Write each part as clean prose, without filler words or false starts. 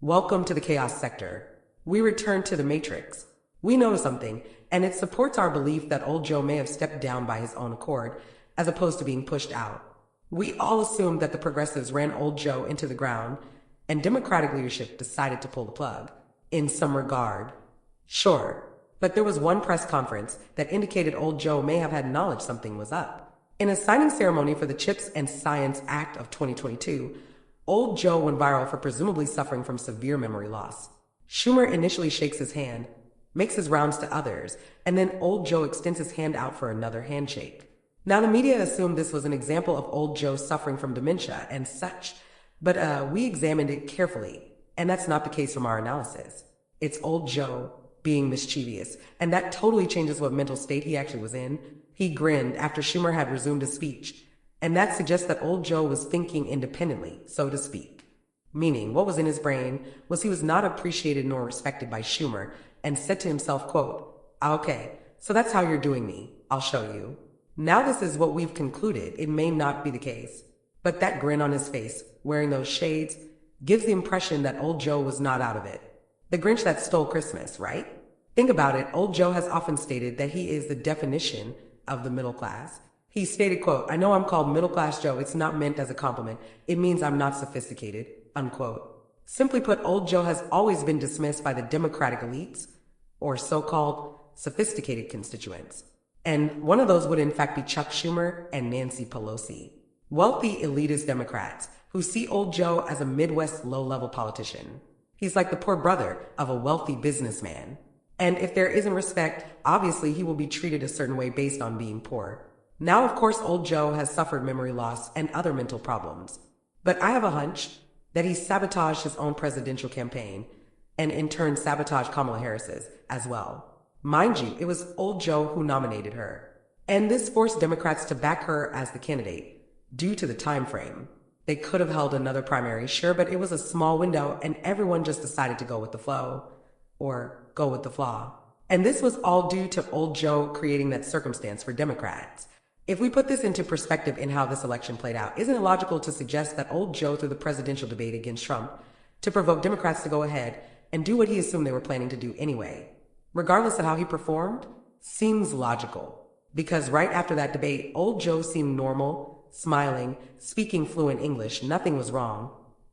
Welcome to the chaos sector. We return to the Matrix. We know something, and it supports our belief that old Joe may have stepped down by his own accord, as opposed to being pushed out. We all assumed that the progressives ran old Joe into the ground, and Democratic leadership decided to pull the plug. In some regard. Sure. But there was one press conference that indicated old Joe may have had knowledge something was up. In a signing ceremony for the CHIPS and Science Act of 2022, old Joe went viral for presumably suffering from severe memory loss. Schumer initially shakes his hand, makes his rounds to others, and then old Joe extends his hand out for another handshake. Now the media assumed this was an example of old Joe suffering from dementia and such, but we examined it carefully, and that's not the case from our analysis. It's old Joe being mischievous, and that totally changes what mental state he actually was in. He grinned after Schumer had resumed his speech, and that suggests that old Joe was thinking independently, so to speak. Meaning, what was in his brain was he was not appreciated nor respected by Schumer, and said to himself, quote, "Okay, so that's how you're doing me. I'll show you." Now this is what we've concluded. It may not be the case, but that grin on his face, wearing those shades, gives the impression that old Joe was not out of it. The Grinch that stole Christmas, right? Think about it. Old Joe has often stated that he is the definition of the middle class. He stated, quote, "I know I'm called middle class Joe. It's not meant as a compliment. It means I'm not sophisticated," unquote. Simply put, old Joe has always been dismissed by the Democratic elites, or so-called sophisticated constituents. And one of those would in fact be Chuck Schumer and Nancy Pelosi. Wealthy elitist Democrats who see old Joe as a Midwest low-level politician. He's like the poor brother of a wealthy businessman. And if there isn't respect, obviously he will be treated a certain way based on being poor. Now, of course, old Joe has suffered memory loss and other mental problems. But I have a hunch that he sabotaged his own presidential campaign and in turn sabotaged Kamala Harris's as well. Mind you, it was old Joe who nominated her. And this forced Democrats to back her as the candidate due to the time frame. They could have held another primary, sure, but it was a small window and everyone just decided to go with the flow. Or go with the flaw. And this was all due to old Joe creating that circumstance for Democrats. If we put this into perspective in how this election played out, isn't it logical to suggest that old Joe threw the presidential debate against Trump to provoke Democrats to go ahead and do what he assumed they were planning to do anyway? Regardless of how he performed, seems logical. Because right after that debate, old Joe seemed normal, smiling, speaking fluent English, nothing was wrong,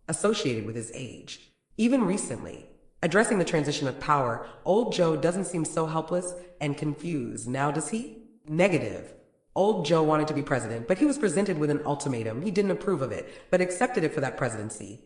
associated with his age. Even recently, addressing the transition of power, old Joe doesn't seem so helpless and confused. Now does he? Negative. Old Joe wanted to be president, but he was presented with an ultimatum. He didn't approve of it, but accepted it for that presidency.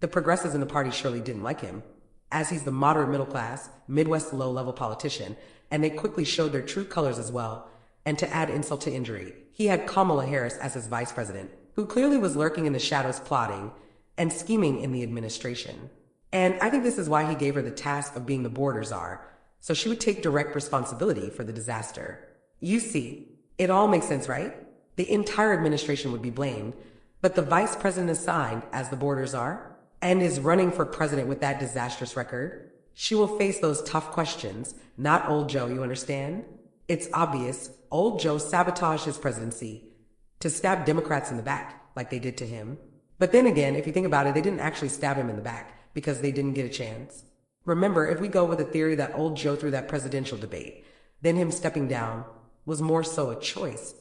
The progressives in the party surely didn't like him, as he's the moderate middle class, Midwest low-level politician, and they quickly showed their true colors as well. And to add insult to injury, he had Kamala Harris as his vice president, who clearly was lurking in the shadows plotting and scheming in the administration. And I think this is why he gave her the task of being the border czar, so she would take direct responsibility for the disaster. You see, it all makes sense, right? The entire administration would be blamed, but the vice president assigned as the border czar and is running for president with that disastrous record, she will face those tough questions, not old Joe, you understand? It's obvious old Joe sabotaged his presidency to stab Democrats in the back, like they did to him. But then again, if you think about it, they didn't actually stab him in the back because they didn't get a chance. Remember, if we go with the theory that old Joe threw that presidential debate, then him stepping down was more so a choice,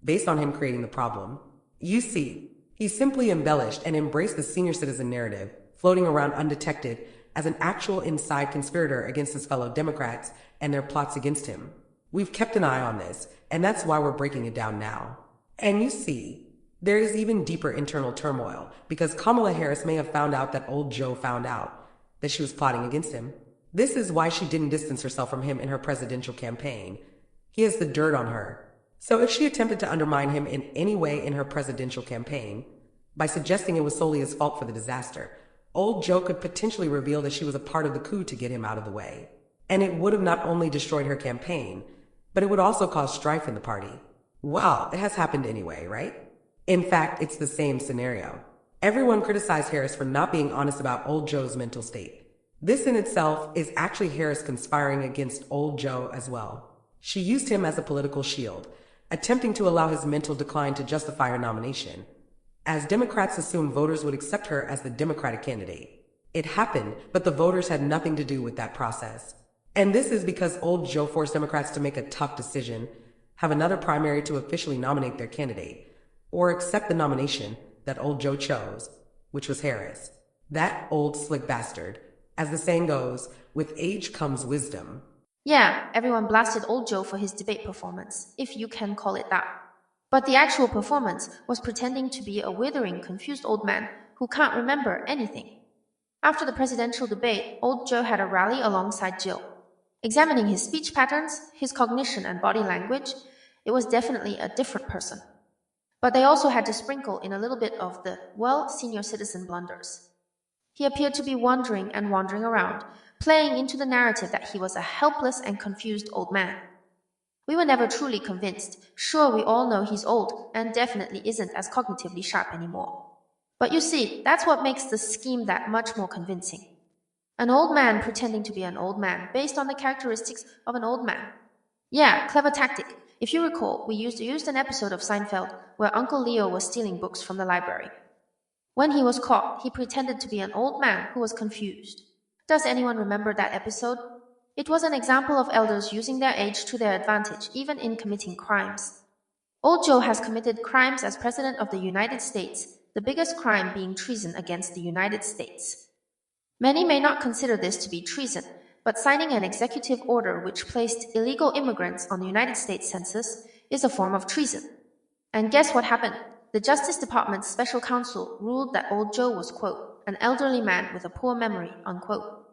based on him creating the problem. You see, he simply embellished and embraced the senior citizen narrative, floating around undetected as an actual inside conspirator against his fellow Democrats and their plots against him. We've kept an eye on this, and that's why we're breaking it down now. And you see, there is even deeper internal turmoil, because Kamala Harris may have found out that old Joe found out that she was plotting against him. This is why she didn't distance herself from him in her presidential campaign. He has the dirt on her. So if she attempted to undermine him in any way in her presidential campaign, by suggesting it was solely his fault for the disaster, old Joe could potentially reveal that she was a part of the coup to get him out of the way. And it would have not only destroyed her campaign, but it would also cause strife in the party. Well, it has happened anyway, right? In fact, it's the same scenario. Everyone criticized Harris for not being honest about old Joe's mental state. This in itself is actually Harris conspiring against old Joe as well. She used him as a political shield, attempting to allow his mental decline to justify her nomination, as Democrats assumed voters would accept her as the Democratic candidate. It happened, but the voters had nothing to do with that process. And this is because old Joe forced Democrats to make a tough decision, have another primary to officially nominate their candidate, or accept the nomination that old Joe chose, which was Harris. That old slick bastard. As the saying goes, with age comes wisdom. Yeah, everyone blasted old Joe for his debate performance, if you can call it that. But the actual performance was pretending to be a withering, confused old man who can't remember anything. After the presidential debate, old Joe had a rally alongside Jill. Examining his speech patterns, his cognition, and body language, it was definitely a different person. But they also had to sprinkle in a little bit of the, well, senior citizen blunders. He appeared to be wandering and wandering around, playing into the narrative that he was a helpless and confused old man. We were never truly convinced. Sure, we all know he's old and definitely isn't as cognitively sharp anymore. But you see, that's what makes the scheme that much more convincing. An old man pretending to be an old man based on the characteristics of an old man. Yeah, clever tactic. If you recall, we used an episode of Seinfeld where Uncle Leo was stealing books from the library. When he was caught, he pretended to be an old man who was confused. Does anyone remember that episode? It was an example of elders using their age to their advantage, even in committing crimes. Old Joe has committed crimes as President of the United States, the biggest crime being treason against the United States. Many may not consider this to be treason, but signing an executive order which placed illegal immigrants on the United States Census is a form of treason. And guess what happened? The Justice Department's special counsel ruled that old Joe was, quote, an elderly man with a poor memory, unquote.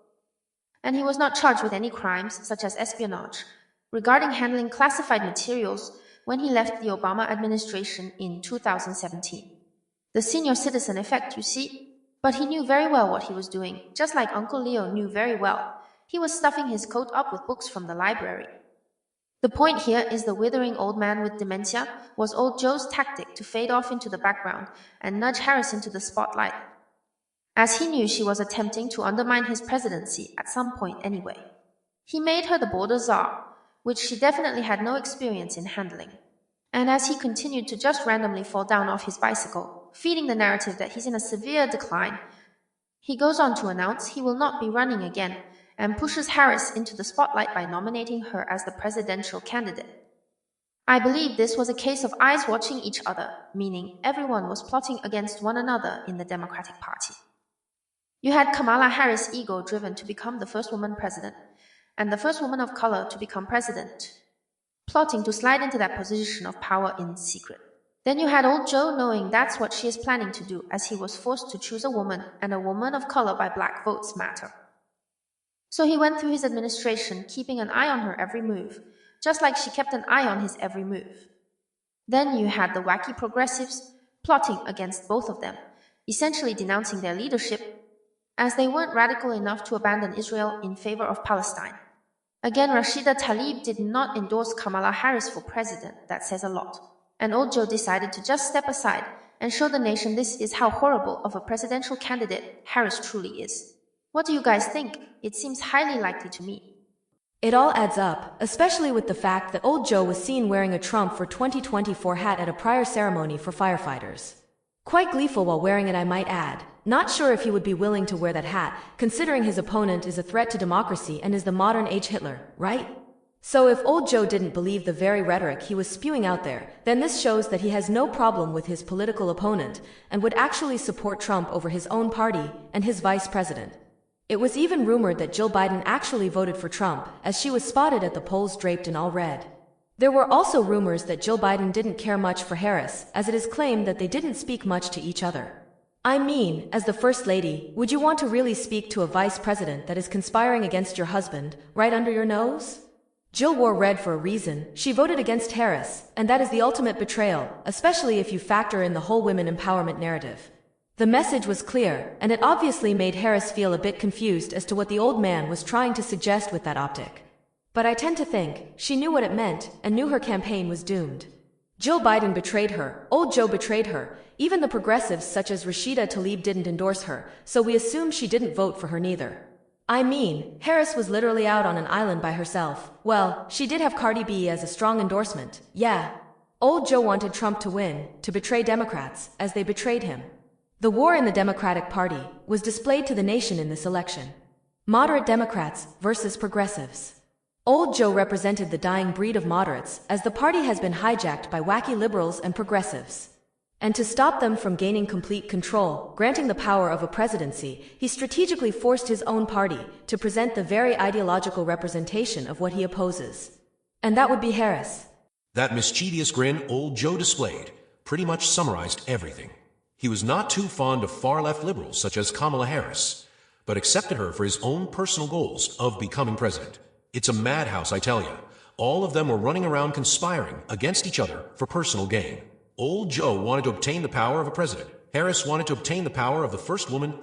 And he was not charged with any crimes, such as espionage, regarding handling classified materials when he left the Obama administration in 2017. The senior citizen effect, you see? But he knew very well what he was doing, just like Uncle Leo knew very well. He was stuffing his coat up with books from the library. The point here is the withering old man with dementia was old Joe's tactic to fade off into the background and nudge Harris into the spotlight, as he knew she was attempting to undermine his presidency at some point anyway. He made her the border czar, which she definitely had no experience in handling. And as he continued to just randomly fall down off his bicycle, feeding the narrative that he's in a severe decline, he goes on to announce he will not be running again and pushes Harris into the spotlight by nominating her as the presidential candidate. I believe this was a case of eyes watching each other, meaning everyone was plotting against one another in the Democratic Party. You had Kamala Harris' ego driven to become the first woman president, and the first woman of color to become president, plotting to slide into that position of power in secret. Then you had old Joe knowing that's what she is planning to do, as he was forced to choose a woman, and a woman of color by black votes matter. So he went through his administration keeping an eye on her every move, just like she kept an eye on his every move. Then you had the wacky progressives plotting against both of them, essentially denouncing their leadership, as they weren't radical enough to abandon Israel in favor of Palestine. Again, Rashida Tlaib did not endorse Kamala Harris for president. That says a lot. And old Joe decided to just step aside and show the nation this is how horrible of a presidential candidate Harris truly is. What do you guys think? It seems highly likely to me. It all adds up, especially with the fact that old Joe was seen wearing a Trump for 2024 hat at a prior ceremony for firefighters. Quite gleeful while wearing it, I might add. Not sure if he would be willing to wear that hat, considering his opponent is a threat to democracy and is the modern age Hitler, right? So if old Joe didn't believe the very rhetoric he was spewing out there, then this shows that he has no problem with his political opponent and would actually support Trump over his own party and his vice president. It was even rumored that Jill Biden actually voted for Trump, as she was spotted at the polls draped in all red. There were also rumors that Jill Biden didn't care much for Harris, as it is claimed that they didn't speak much to each other. I mean, as the First Lady, would you want to really speak to a vice president that is conspiring against your husband, right under your nose? Jill wore red for a reason. She voted against Harris, and that is the ultimate betrayal, especially if you factor in the whole women empowerment narrative. The message was clear, and it obviously made Harris feel a bit confused as to what the old man was trying to suggest with that optic. But I tend to think she knew what it meant and knew her campaign was doomed. Jill Biden betrayed her, old Joe betrayed her, even the progressives such as Rashida Tlaib didn't endorse her, so we assume she didn't vote for her neither. I mean, Harris was literally out on an island by herself. Well, she did have Cardi B as a strong endorsement, yeah. Old Joe wanted Trump to win, to betray Democrats, as they betrayed him. The war in the Democratic Party was displayed to the nation in this election. Moderate Democrats versus progressives. Old Joe represented the dying breed of moderates, as the party has been hijacked by wacky liberals and progressives. And to stop them from gaining complete control, granting the power of a presidency, he strategically forced his own party to present the very ideological representation of what he opposes. And that would be Harris. That mischievous grin Old Joe displayed pretty much summarized everything. He was not too fond of far-left liberals such as Kamala Harris, but accepted her for his own personal goals of becoming president. It's a madhouse, I tell you. All of them were running around conspiring against each other for personal gain. Old Joe wanted to obtain the power of a president. Harris wanted to obtain the power of the first woman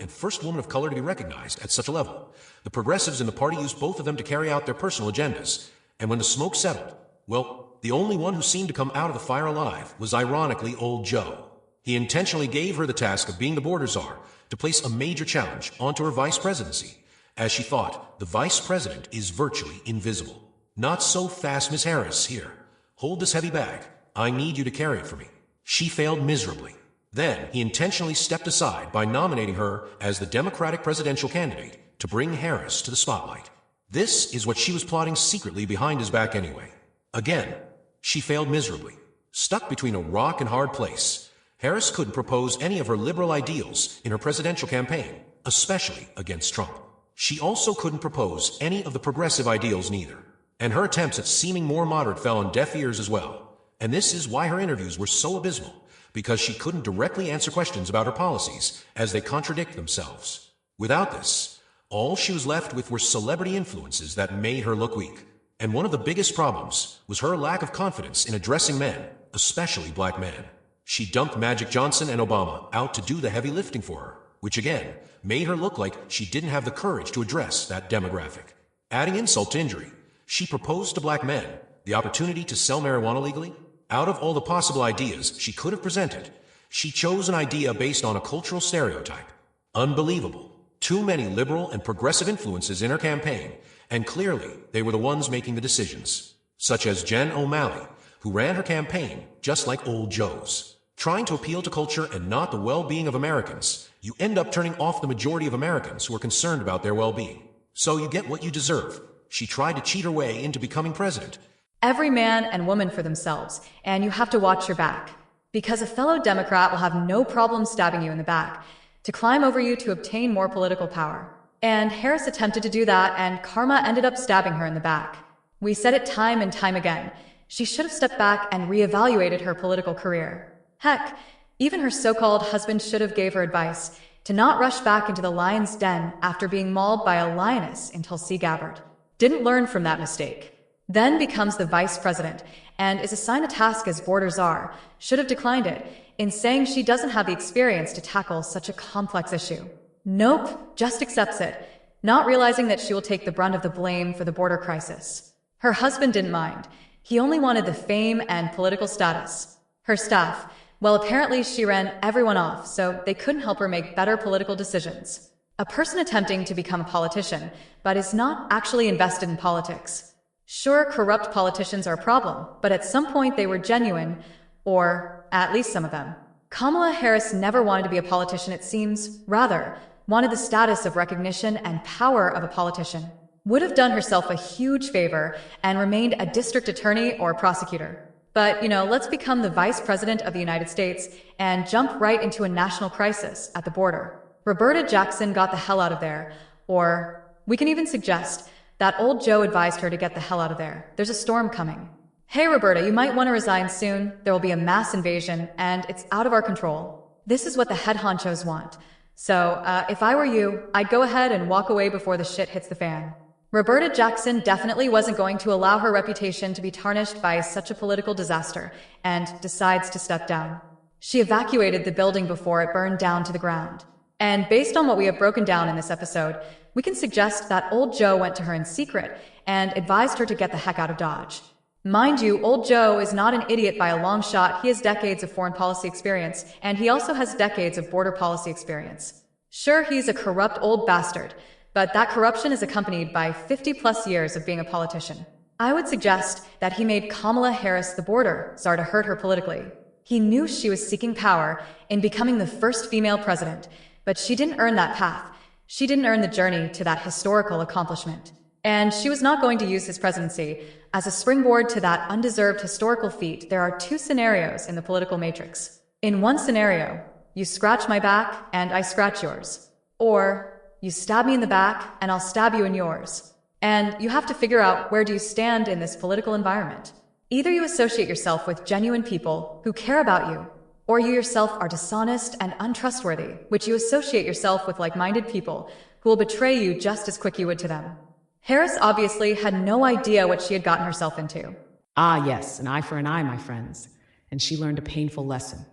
of color to be recognized at such a level. The progressives in the party used both of them to carry out their personal agendas. And when the smoke settled, well, the only one who seemed to come out of the fire alive was ironically Old Joe. He intentionally gave her the task of being the border czar to place a major challenge onto her vice presidency, as she thought the vice president is virtually invisible. Not so fast, Miss Harris. Here, hold this heavy bag. I need you to carry it for me. She failed miserably. Then he intentionally stepped aside by nominating her as the Democratic presidential candidate to bring Harris to the spotlight. This is what she was plotting secretly behind his back anyway. Again, she failed miserably. Stuck between a rock and hard place, Harris couldn't propose any of her liberal ideals in her presidential campaign, especially against Trump. She also couldn't propose any of the progressive ideals neither. And her attempts at seeming more moderate fell on deaf ears as well. And this is why her interviews were so abysmal, because she couldn't directly answer questions about her policies as they contradict themselves. Without this, all she was left with were celebrity influences that made her look weak. And one of the biggest problems was her lack of confidence in addressing men, especially black men. She dumped Magic Johnson and Obama out to do the heavy lifting for her, which again made her look like she didn't have the courage to address that demographic. Adding insult to injury, she proposed to black men the opportunity to sell marijuana legally. Out of all the possible ideas she could have presented, she chose an idea based on a cultural stereotype. Unbelievable. Too many liberal and progressive influences in her campaign, and clearly they were the ones making the decisions. Such as Jen O'Malley, who ran her campaign just like Old Joe's. Trying to appeal to culture and not the well-being of Americans, you end up turning off the majority of Americans who are concerned about their well-being. So you get what you deserve. She tried to cheat her way into becoming president. Every man and woman for themselves, and you have to watch your back. Because a fellow Democrat will have no problem stabbing you in the back, to climb over you to obtain more political power. And Harris attempted to do that, and karma ended up stabbing her in the back. We said it time and time again. She should have stepped back and reevaluated her political career. Heck, even her so-called husband should have gave her advice to not rush back into the lion's den after being mauled by a lioness in Tulsi Gabbard. Didn't learn from that mistake. Then becomes the vice president and is assigned a task as border czar, should have declined it, in saying she doesn't have the experience to tackle such a complex issue. Nope, just accepts it, not realizing that she will take the brunt of the blame for the border crisis. Her husband didn't mind. He only wanted the fame and political status. Her staff, well, apparently she ran everyone off, so they couldn't help her make better political decisions. A person attempting to become a politician, but is not actually invested in politics. Sure, corrupt politicians are a problem, but at some point they were genuine, or at least some of them. Kamala Harris never wanted to be a politician, it seems. Rather, wanted the status of recognition and power of a politician. Would have done herself a huge favor and remained a district attorney or prosecutor. But, let's become the vice president of the United States and jump right into a national crisis at the border. Roberta Jackson got the hell out of there. Or, we can even suggest that Old Joe advised her to get the hell out of there. There's a storm coming. Hey, Roberta, you might want to resign soon. There will be a mass invasion, and it's out of our control. This is what the head honchos want. So, if I were you, I'd go ahead and walk away before the shit hits the fan. Roberta Jackson definitely wasn't going to allow her reputation to be tarnished by such a political disaster, and decides to step down. She evacuated the building before it burned down to the ground. And based on what we have broken down in this episode, we can suggest that Old Joe went to her in secret and advised her to get the heck out of Dodge. Mind you, Old Joe is not an idiot by a long shot. He has decades of foreign policy experience, and he also has decades of border policy experience. Sure, he's a corrupt old bastard, but that corruption is accompanied by 50+ years of being a politician. I would suggest that he made Kamala Harris the border czar to hurt her politically. He knew she was seeking power in becoming the first female president, but she didn't earn that path. She didn't earn the journey to that historical accomplishment. And she was not going to use his presidency as a springboard to that undeserved historical feat. There are two scenarios in the political matrix. In one scenario, you scratch my back and I scratch yours. Or you stab me in the back and I'll stab you in yours. And you have to figure out, where do you stand in this political environment? Either you associate yourself with genuine people who care about you, or you yourself are dishonest and untrustworthy, which you associate yourself with like-minded people who will betray you just as quick you would to them. Harris obviously had no idea what she had gotten herself into. Ah, yes, an eye for an eye, my friends. And she learned a painful lesson.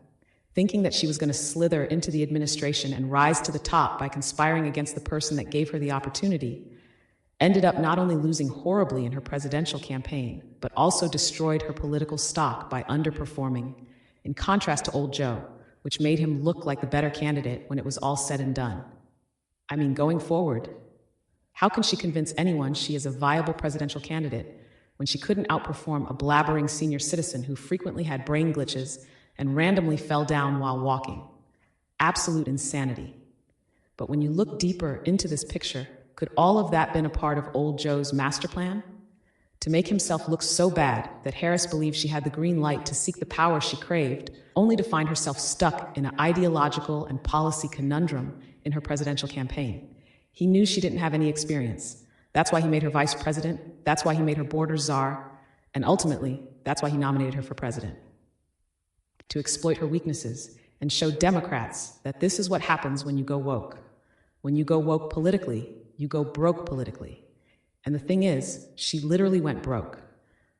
Thinking that she was going to slither into the administration and rise to the top by conspiring against the person that gave her the opportunity, ended up not only losing horribly in her presidential campaign, but also destroyed her political stock by underperforming, in contrast to old Joe, which made him look like the better candidate when it was all said and done. I mean, going forward, how can she convince anyone she is a viable presidential candidate when she couldn't outperform a blabbering senior citizen who frequently had brain glitches and randomly fell down while walking? Absolute insanity. But when you look deeper into this picture, could all of that been a part of old Joe's master plan? To make himself look so bad that Harris believed she had the green light to seek the power she craved, only to find herself stuck in an ideological and policy conundrum in her presidential campaign. He knew she didn't have any experience. That's why he made her vice president. That's why he made her border czar. And ultimately, that's why he nominated her for president. To exploit her weaknesses and show Democrats that this is what happens when you go woke. When you go woke politically, you go broke politically. And the thing is, she literally went broke.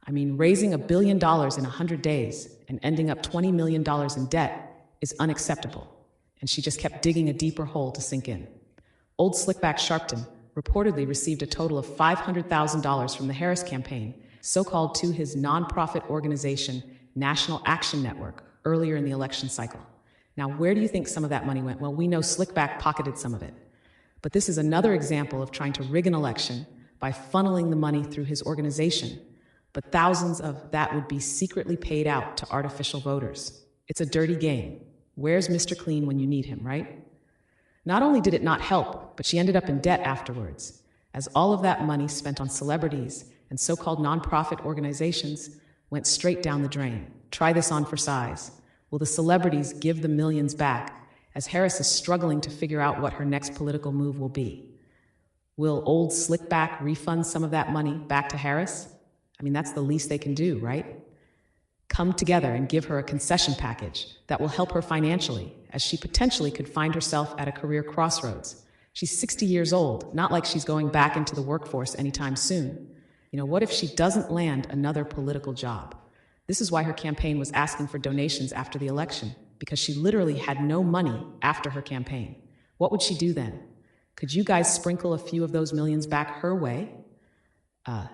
I mean, raising $1 billion in 100 days and ending up $20 million in debt is unacceptable. And she just kept digging a deeper hole to sink in. Old Slickback Sharpton reportedly received a total of $500,000 from the Harris campaign, so-called to his nonprofit organization, National Action Network, earlier in the election cycle. Now, where do you think some of that money went? Well, we know Slickback pocketed some of it. But this is another example of trying to rig an election by funneling the money through his organization. But thousands of that would be secretly paid out to artificial voters. It's a dirty game. Where's Mr. Clean when you need him, right? Not only did it not help, but she ended up in debt afterwards, as all of that money spent on celebrities and so-called nonprofit organizations went straight down the drain. Try this on for size. Will the celebrities give the millions back, as Harris is struggling to figure out what her next political move will be? Will old Slickback refund some of that money back to Harris? I mean, that's the least they can do, right? Come together and give her a concession package that will help her financially, as she potentially could find herself at a career crossroads. She's 60 years old, not like she's going back into the workforce anytime soon. You know, what if she doesn't land another political job? This is why her campaign was asking for donations after the election, because she literally had no money after her campaign. What would she do then? Could you guys sprinkle a few of those millions back her way?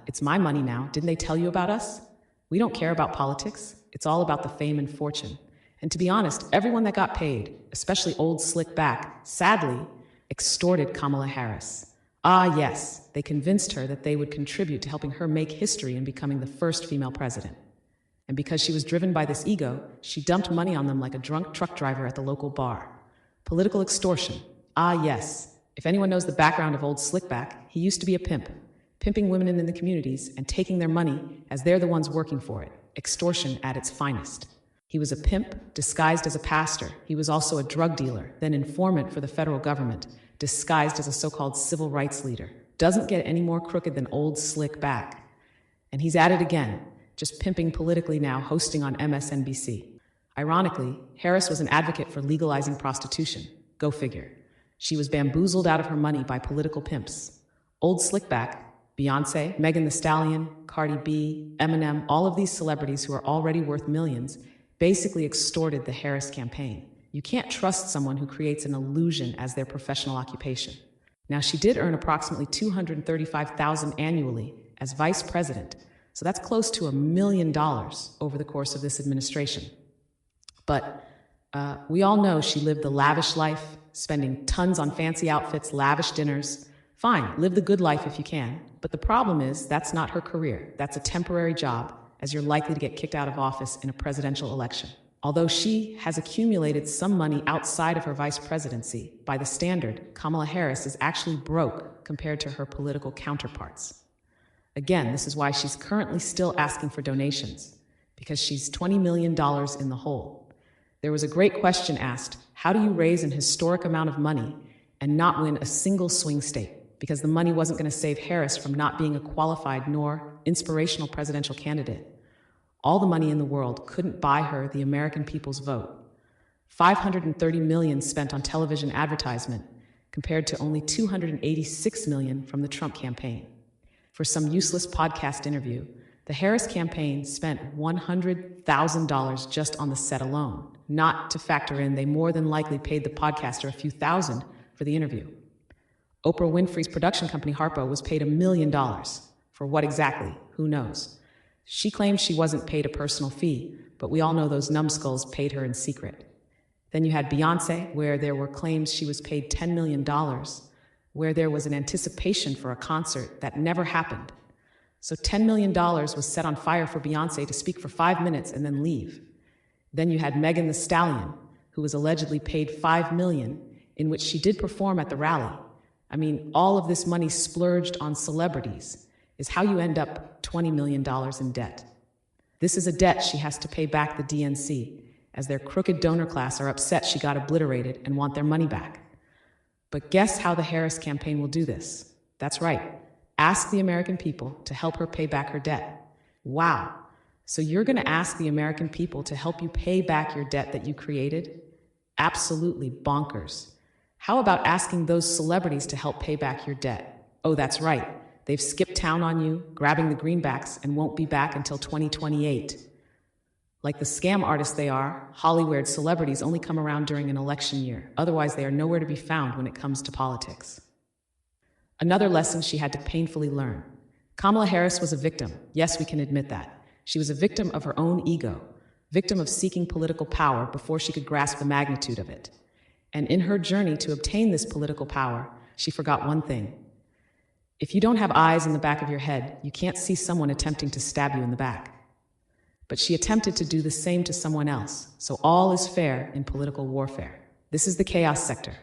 It's my money now. Didn't they tell you about us? We don't care about politics. It's all about the fame and fortune. And to be honest, everyone that got paid, especially old Slickback, sadly, extorted Kamala Harris. Ah, yes, they convinced her that they would contribute to helping her make history in becoming the first female president. And because she was driven by this ego, she dumped money on them like a drunk truck driver at the local bar. Political extortion. Ah, yes. If anyone knows the background of old Slickback, he used to be a pimp, pimping women in the communities and taking their money as they're the ones working for it. Extortion at its finest. He was a pimp disguised as a pastor. He was also a drug dealer, then informant for the federal government, disguised as a so-called civil rights leader. Doesn't get any more crooked than old Slickback. And he's at it again, just pimping politically now, hosting on MSNBC. Ironically, Harris was an advocate for legalizing prostitution. Go figure. She was bamboozled out of her money by political pimps. Old Slickback, Beyonce, Megan Thee Stallion, Cardi B, Eminem, all of these celebrities who are already worth millions, basically extorted the Harris campaign. You can't trust someone who creates an illusion as their professional occupation. Now, she did earn approximately $235,000 annually as vice president, so that's close to $1 million over the course of this administration. But we all know she lived the lavish life, spending tons on fancy outfits, lavish dinners. Fine, live the good life if you can. But the problem is, that's not her career. That's a temporary job, as you're likely to get kicked out of office in a presidential election. Although she has accumulated some money outside of her vice presidency, by the standard, Kamala Harris is actually broke compared to her political counterparts. Again, this is why she's currently still asking for donations, because she's $20 million in the hole. There was a great question asked, how do you raise an historic amount of money and not win a single swing state? Because the money wasn't going to save Harris from not being a qualified nor inspirational presidential candidate. All the money in the world couldn't buy her the American people's vote. $530 million spent on television advertisement, compared to only $286 million from the Trump campaign. For some useless podcast interview, the Harris campaign spent $100,000 just on the set alone, not to factor in they more than likely paid the podcaster a few thousand for the interview. Oprah Winfrey's production company Harpo was paid $1 million. For what exactly? Who knows? She claimed she wasn't paid a personal fee, but we all know those numbskulls paid her in secret. Then you had Beyoncé, where there were claims she was paid $10 million, where there was an anticipation for a concert that never happened. So $10 million was set on fire for Beyoncé to speak for 5 minutes and then leave. Then you had Megan Thee Stallion, who was allegedly paid $5 million, in which she did perform at the rally. I mean, all of this money splurged on celebrities is how you end up $20 million in debt. This is a debt she has to pay back the DNC, as their crooked donor class are upset she got obliterated and want their money back. But guess how the Harris campaign will do this? That's right. Ask the American people to help her pay back her debt. Wow. So you're going to ask the American people to help you pay back your debt that you created? Absolutely bonkers. How about asking those celebrities to help pay back your debt? Oh, that's right. They've skipped town on you, grabbing the greenbacks, and won't be back until 2028. Like the scam artists they are, Hollywood celebrities only come around during an election year. Otherwise, they are nowhere to be found when it comes to politics. Another lesson she had to painfully learn. Kamala Harris was a victim. Yes, we can admit that. She was a victim of her own ego, victim of seeking political power before she could grasp the magnitude of it. And in her journey to obtain this political power, she forgot one thing. If you don't have eyes in the back of your head, you can't see someone attempting to stab you in the back. But she attempted to do the same to someone else, so all is fair in political warfare. This is the Chaos Sector.